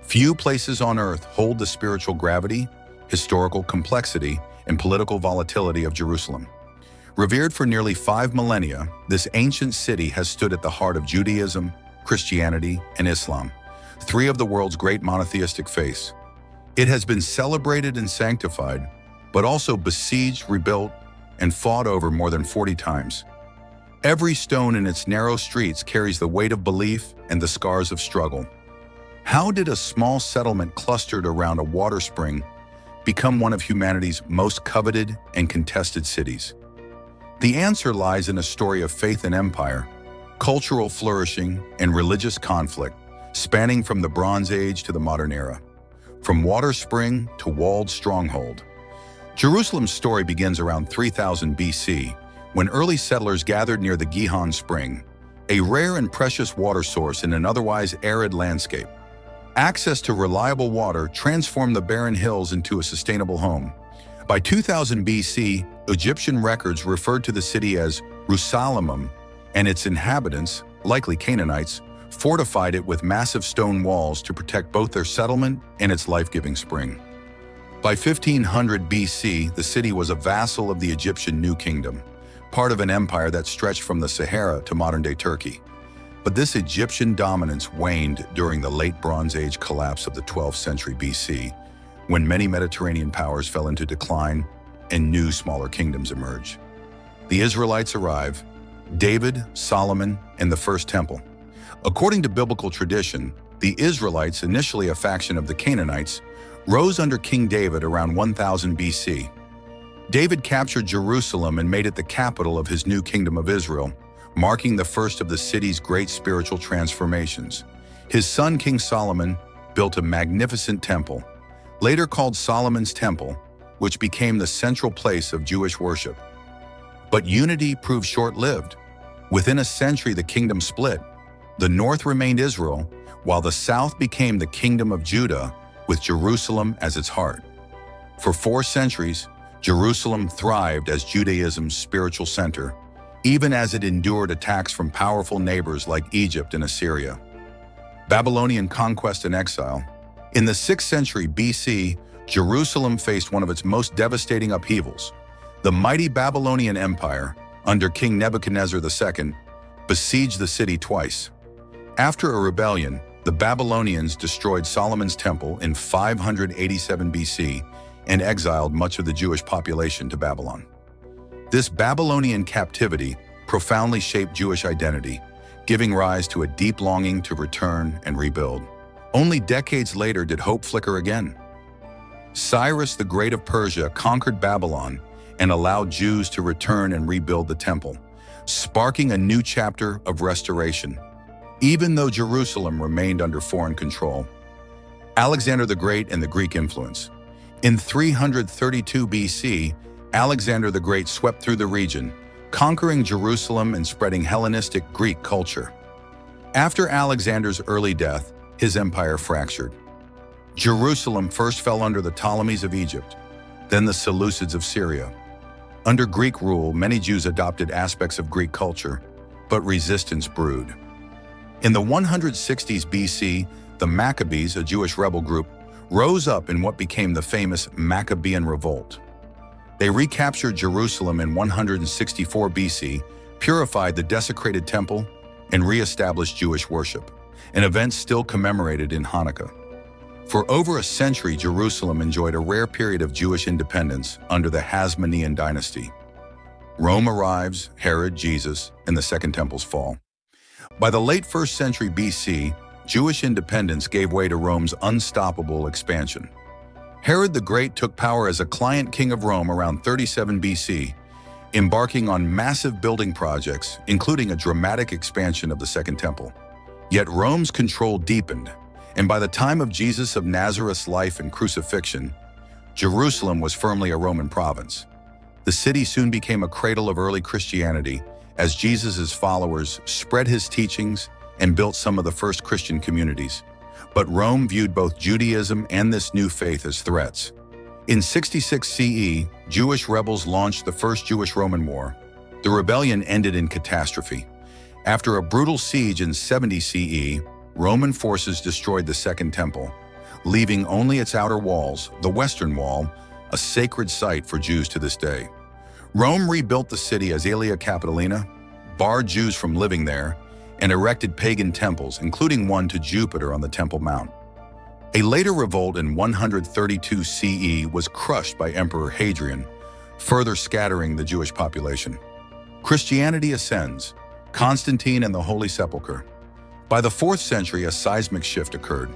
Few places on earth hold the spiritual gravity, historical complexity, and political volatility of Jerusalem. Revered for nearly 5 millennia, this ancient city has stood at the heart of Judaism, Christianity, and Islam, three of the world's great monotheistic faiths. It has been celebrated and sanctified, but also besieged, rebuilt, and fought over more than 40 times. Every stone in its narrow streets carries the weight of belief and the scars of struggle. How did a small settlement clustered around a water spring become one of humanity's most coveted and contested cities? The answer lies in a story of faith and empire, cultural flourishing, and religious conflict, spanning from the Bronze Age to the modern era. From water spring to walled stronghold. Jerusalem's story begins around 3000 BC, when early settlers gathered near the Gihon Spring, a rare and precious water source in an otherwise arid landscape. Access to reliable water transformed the barren hills into a sustainable home. By 2000 BC, Egyptian records referred to the city as Rusalamum, and its inhabitants, likely Canaanites, fortified it with massive stone walls to protect both their settlement and its life-giving spring. By 1500 BC, the city was a vassal of the Egyptian New Kingdom, part of an empire that stretched from the Sahara to modern-day Turkey. But this Egyptian dominance waned during the late Bronze Age collapse of the 12th century BC, when many Mediterranean powers fell into decline and new smaller kingdoms emerged. The Israelites arrive, David, Solomon, and the First Temple. According to biblical tradition, the Israelites, initially a faction of the Canaanites, rose under King David around 1000 BC. David captured Jerusalem and made it the capital of his new kingdom of Israel, marking the first of the city's great spiritual transformations. His son, King Solomon, built a magnificent temple, later called Solomon's Temple, which became the central place of Jewish worship. But unity proved short-lived. Within a century, the kingdom split. The north remained Israel, while the south became the kingdom of Judah, with Jerusalem as its heart. For 4 centuries, Jerusalem thrived as Judaism's spiritual center, even as it endured attacks from powerful neighbors like Egypt and Assyria. Babylonian conquest and exile. In the 6th century BC, Jerusalem faced one of its most devastating upheavals. The mighty Babylonian Empire, under King Nebuchadnezzar II, besieged the city twice. After a rebellion, the Babylonians destroyed Solomon's Temple in 587 BC and exiled much of the Jewish population to Babylon. This Babylonian captivity profoundly shaped Jewish identity, giving rise to a deep longing to return and rebuild. Only decades later did hope flicker again. Cyrus the Great of Persia conquered Babylon and allowed Jews to return and rebuild the temple, sparking a new chapter of restoration, even though Jerusalem remained under foreign control. Alexander the Great and the Greek influence. In 332 BC, Alexander the Great swept through the region, conquering Jerusalem and spreading Hellenistic Greek culture. After Alexander's early death, his empire fractured. Jerusalem first fell under the Ptolemies of Egypt, then the Seleucids of Syria. Under Greek rule, many Jews adopted aspects of Greek culture, but resistance brewed. In the 160s BC, the Maccabees, a Jewish rebel group, rose up in what became the famous Maccabean Revolt. They recaptured Jerusalem in 164 BC, purified the desecrated temple, and re-established Jewish worship, an event still commemorated in Hanukkah. For over a century, Jerusalem enjoyed a rare period of Jewish independence under the Hasmonean dynasty. Rome arrives, Herod, Jesus, and the Second Temple's fall. By the late 1st century BC, Jewish independence gave way to Rome's unstoppable expansion. Herod the Great took power as a client king of Rome around 37 BC, embarking on massive building projects, including a dramatic expansion of the Second Temple. Yet Rome's control deepened, and by the time of Jesus of Nazareth's life and crucifixion, Jerusalem was firmly a Roman province. The city soon became a cradle of early Christianity as Jesus' followers spread his teachings and built some of the first Christian communities. But Rome viewed both Judaism and this new faith as threats. In 66 CE, Jewish rebels launched the First Jewish-Roman War. The rebellion ended in catastrophe. After a brutal siege in 70 CE, Roman forces destroyed the Second Temple, leaving only its outer walls, the Western Wall, a sacred site for Jews to this day. Rome rebuilt the city as Aelia Capitolina, barred Jews from living there, and erected pagan temples, including one to Jupiter on the Temple Mount. A later revolt in 132 CE was crushed by Emperor Hadrian, further scattering the Jewish population. Christianity ascends, Constantine and the Holy Sepulchre. By the 4th century, a seismic shift occurred.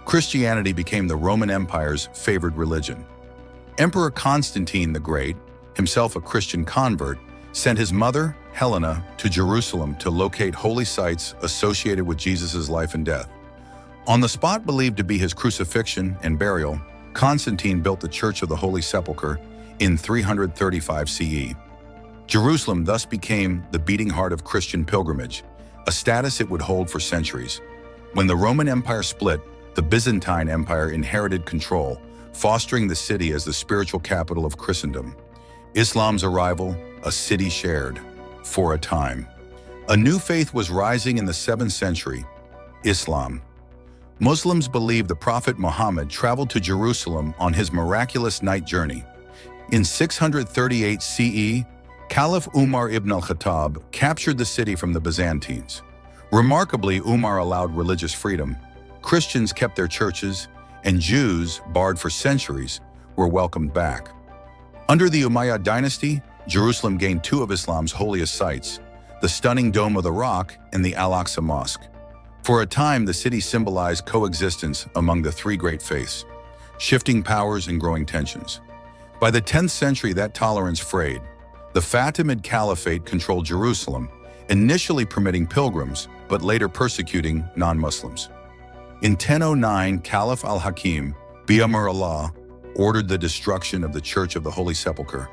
Christianity became the Roman Empire's favored religion. Emperor Constantine the Great, himself a Christian convert, sent his mother, Helena, to Jerusalem to locate holy sites associated with Jesus' life and death. On the spot believed to be his crucifixion and burial, Constantine built the Church of the Holy Sepulchre in 335 CE. Jerusalem thus became the beating heart of Christian pilgrimage, a status it would hold for centuries. When the Roman Empire split, the Byzantine Empire inherited control, fostering the city as the spiritual capital of Christendom. Islam's arrival, a city shared, for a time. A new faith was rising in the 7th century, Islam. Muslims believe the Prophet Muhammad traveled to Jerusalem on his miraculous night journey. In 638 CE, Caliph Umar ibn al-Khattab captured the city from the Byzantines. Remarkably, Umar allowed religious freedom. Christians kept their churches, and Jews, barred for centuries, were welcomed back. Under the Umayyad dynasty, Jerusalem gained two of Islam's holiest sites, the stunning Dome of the Rock and the Al-Aqsa Mosque. For a time, the city symbolized coexistence among the three great faiths, shifting powers and growing tensions. By the 10th century, that tolerance frayed. The Fatimid Caliphate controlled Jerusalem, initially permitting pilgrims, but later persecuting non-Muslims. In 1009, Caliph al-Hakim, bi Amr Allah, ordered the destruction of the Church of the Holy Sepulchre,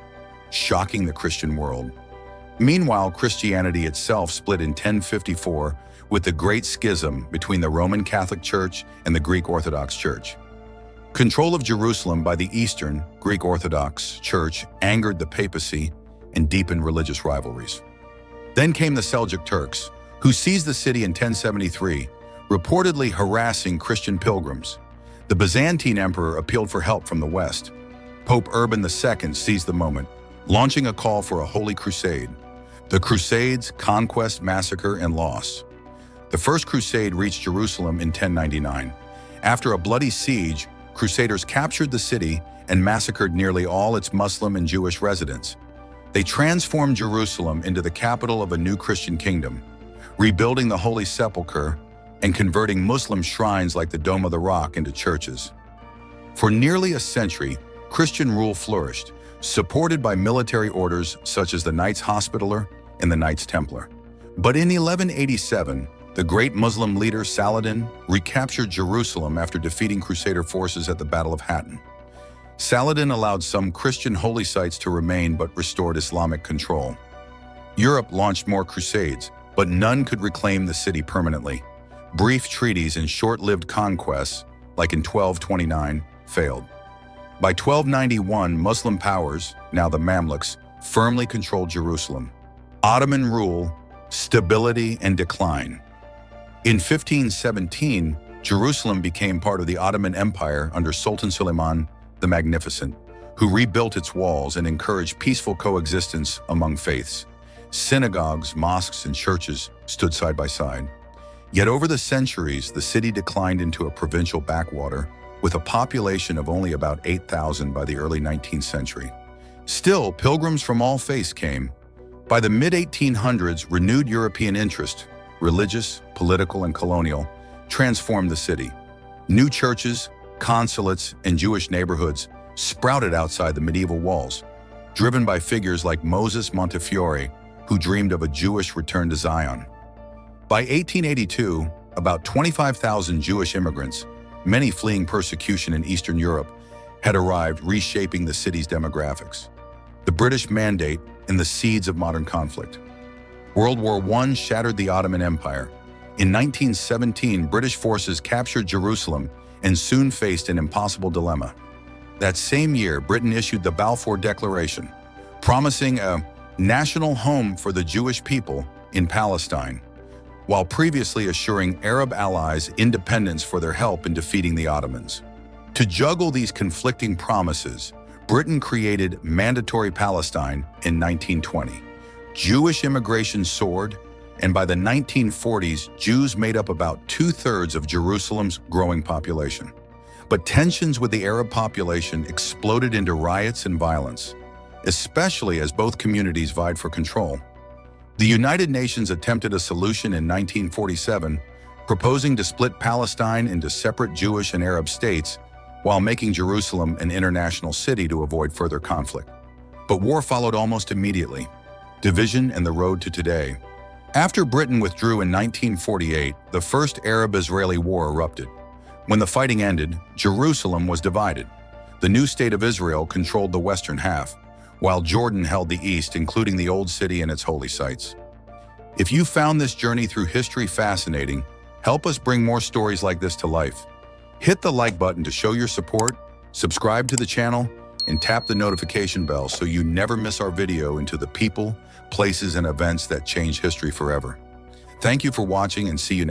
shocking the Christian world. Meanwhile, Christianity itself split in 1054 with the Great Schism between the Roman Catholic Church and the Greek Orthodox Church. Control of Jerusalem by the Eastern Greek Orthodox Church angered the papacy and deepened religious rivalries. Then came the Seljuk Turks, who seized the city in 1073, reportedly harassing Christian pilgrims. The Byzantine emperor appealed for help from the West. Pope Urban II seized the moment, launching a call for a holy crusade. The Crusades, conquest, massacre, and loss. The First Crusade reached Jerusalem in 1099. After a bloody siege, Crusaders captured the city and massacred nearly all its Muslim and Jewish residents. They transformed Jerusalem into the capital of a new Christian kingdom, rebuilding the Holy Sepulchre and converting Muslim shrines like the Dome of the Rock into churches. For nearly a century, Christian rule flourished, supported by military orders such as the Knights Hospitaller and the Knights Templar. But in 1187, the great Muslim leader Saladin recaptured Jerusalem after defeating Crusader forces at the Battle of Hattin. Saladin allowed some Christian holy sites to remain but restored Islamic control. Europe launched more crusades, but none could reclaim the city permanently. Brief treaties and short-lived conquests, like in 1229, failed. By 1291, Muslim powers, now the Mamluks, firmly controlled Jerusalem. Ottoman rule, stability, and decline. In 1517, Jerusalem became part of the Ottoman Empire under Sultan Suleiman the Magnificent, who rebuilt its walls and encouraged peaceful coexistence among faiths. Synagogues, mosques, and churches stood side by side. Yet over the centuries, the city declined into a provincial backwater, with a population of only about 8,000 by the early 19th century. Still, pilgrims from all faiths came. By the mid-1800s, renewed European interest, religious, political, and colonial, transformed the city. New churches, consulates, and Jewish neighborhoods sprouted outside the medieval walls, driven by figures like Moses Montefiore, who dreamed of a Jewish return to Zion. By 1882, about 25,000 Jewish immigrants, many fleeing persecution in Eastern Europe, had arrived, reshaping the city's demographics. The British Mandate and the seeds of modern conflict. World War I shattered the Ottoman Empire. In 1917, British forces captured Jerusalem and soon faced an impossible dilemma. That same year, Britain issued the Balfour Declaration, promising a national home for the Jewish people in Palestine, while previously assuring Arab allies independence for their help in defeating the Ottomans. To juggle these conflicting promises, Britain created Mandatory Palestine in 1920. Jewish immigration soared, and by the 1940s, Jews made up about 2/3 of Jerusalem's growing population. But tensions with the Arab population exploded into riots and violence, especially as both communities vied for control. The United Nations attempted a solution in 1947, proposing to split Palestine into separate Jewish and Arab states while making Jerusalem an international city to avoid further conflict. But war followed almost immediately, division and the road to today. After Britain withdrew in 1948, the First Arab-Israeli War erupted. When the fighting ended, Jerusalem was divided. The new state of Israel controlled the western half, while Jordan held the east, including the Old City and its holy sites. If you found this journey through history fascinating, help us bring more stories like this to life. Hit the like button to show your support, subscribe to the channel, and tap the notification bell so you never miss our video into the people, places, and events that change history forever. Thank you for watching and see you next time.